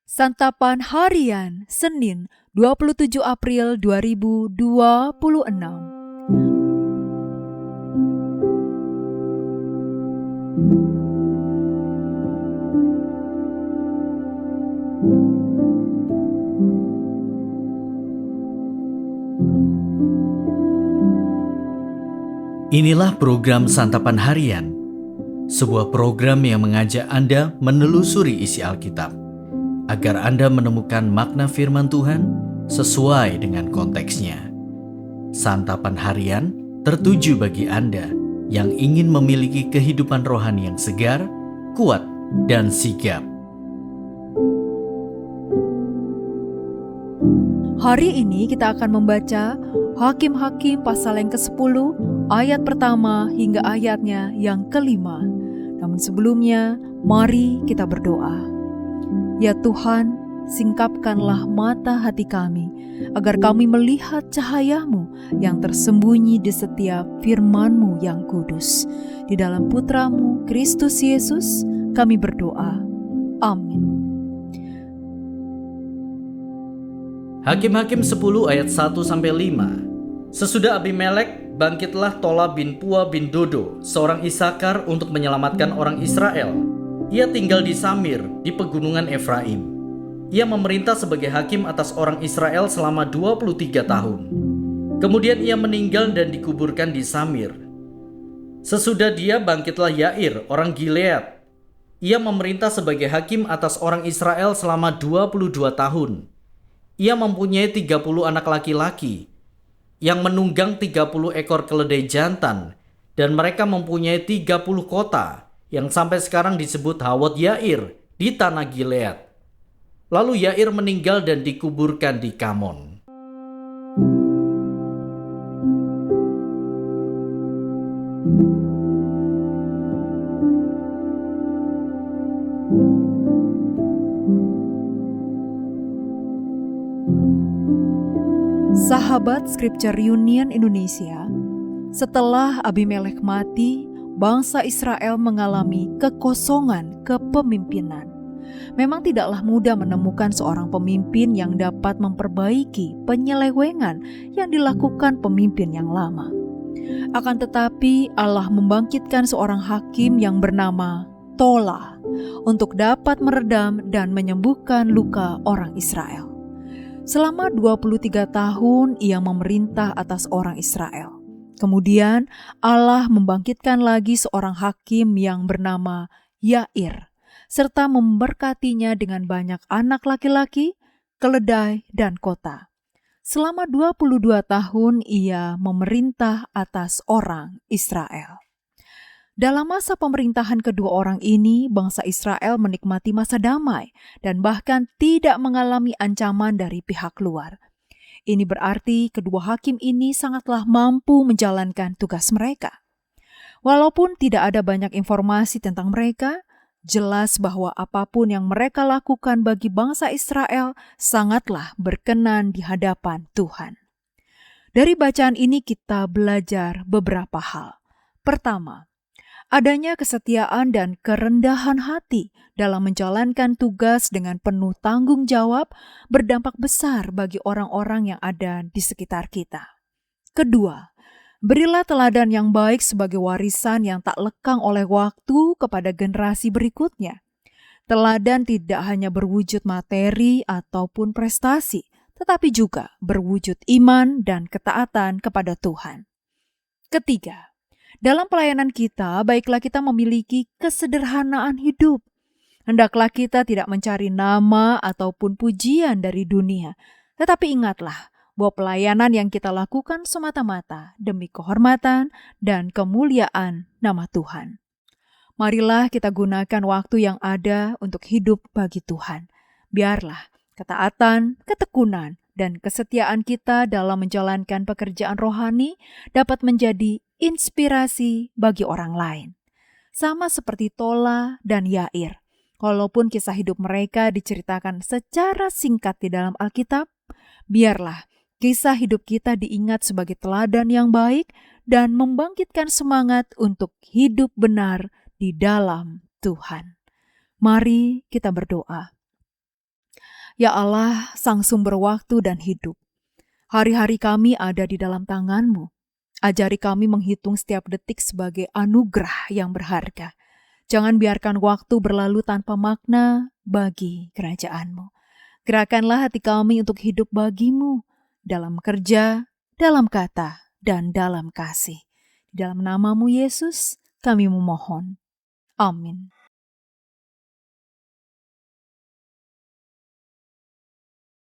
Santapan Harian, Senin, 27 April 2026. Inilah program Santapan Harian, sebuah program yang mengajak Anda menelusuri isi Alkitab, agar Anda menemukan makna firman Tuhan sesuai dengan konteksnya. Santapan Harian tertuju bagi Anda yang ingin memiliki kehidupan rohani yang segar, kuat, dan sigap. Hari ini kita akan membaca Hakim-Hakim pasal yang ke-10, ayat pertama hingga ayatnya yang ke-5. Namun sebelumnya, mari kita berdoa. Ya Tuhan, singkapkanlah mata hati kami, agar kami melihat cahaya-Mu yang tersembunyi di setiap firman-Mu yang kudus. Di dalam Putra-Mu, Kristus Yesus, kami berdoa. Amin. Hakim-Hakim 10 ayat 1-5. Sesudah Abimelek, bangkitlah Tola bin Pua bin Dodo, seorang Isakar, untuk menyelamatkan orang Israel. Ia tinggal di Samir, di pegunungan Efraim. Ia memerintah sebagai hakim atas orang Israel selama 23 tahun. Kemudian ia meninggal dan dikuburkan di Samir. Sesudah dia bangkitlah Yair, orang Gilead. Ia memerintah sebagai hakim atas orang Israel selama 22 tahun. Ia mempunyai 30 anak laki-laki yang menunggang 30 ekor keledai jantan, dan mereka mempunyai 30 kota yang sampai sekarang disebut Hawot Yair di tanah Gilead. Lalu Yair meninggal dan dikuburkan di Kamon. Sahabat Scripture Union Indonesia, setelah Abimelek mati, bangsa Israel mengalami kekosongan kepemimpinan. Memang tidaklah mudah menemukan seorang pemimpin yang dapat memperbaiki penyelewengan yang dilakukan pemimpin yang lama. Akan tetapi Allah membangkitkan seorang hakim yang bernama Tola untuk dapat meredam dan menyembuhkan luka orang Israel. Selama 23 tahun ia memerintah atas orang Israel. Kemudian Allah membangkitkan lagi seorang hakim yang bernama Yair, serta memberkatinya dengan banyak anak laki-laki, keledai, dan kota. Selama 22 tahun ia memerintah atas orang Israel. Dalam masa pemerintahan kedua orang ini, bangsa Israel menikmati masa damai dan bahkan tidak mengalami ancaman dari pihak luar. Ini berarti kedua hakim ini sangatlah mampu menjalankan tugas mereka. Walaupun tidak ada banyak informasi tentang mereka, jelas bahwa apapun yang mereka lakukan bagi bangsa Israel sangatlah berkenan di hadapan Tuhan. Dari bacaan ini kita belajar beberapa hal. Pertama, adanya kesetiaan dan kerendahan hati dalam menjalankan tugas dengan penuh tanggung jawab berdampak besar bagi orang-orang yang ada di sekitar kita. Kedua, berilah teladan yang baik sebagai warisan yang tak lekang oleh waktu kepada generasi berikutnya. Teladan tidak hanya berwujud materi ataupun prestasi, tetapi juga berwujud iman dan ketaatan kepada Tuhan. Ketiga, dalam pelayanan kita, baiklah kita memiliki kesederhanaan hidup. Hendaklah kita tidak mencari nama ataupun pujian dari dunia. Tetapi ingatlah bahwa pelayanan yang kita lakukan semata-mata demi kehormatan dan kemuliaan nama Tuhan. Marilah kita gunakan waktu yang ada untuk hidup bagi Tuhan. Biarlah ketaatan, ketekunan, dan kesetiaan kita dalam menjalankan pekerjaan rohani dapat menjadi inspirasi bagi orang lain. Sama seperti Tola dan Yair, walaupun kisah hidup mereka diceritakan secara singkat di dalam Alkitab, biarlah kisah hidup kita diingat sebagai teladan yang baik dan membangkitkan semangat untuk hidup benar di dalam Tuhan. Mari kita berdoa. Ya Allah, Sang Sumber waktu dan hidup, hari-hari kami ada di dalam tangan-Mu. Ajari kami menghitung setiap detik sebagai anugerah yang berharga. Jangan biarkan waktu berlalu tanpa makna bagi kerajaan-Mu. Gerakanlah hati kami untuk hidup bagi-Mu, dalam kerja, dalam kata, dan dalam kasih. Di dalam nama-Mu Yesus, kami memohon. Amin.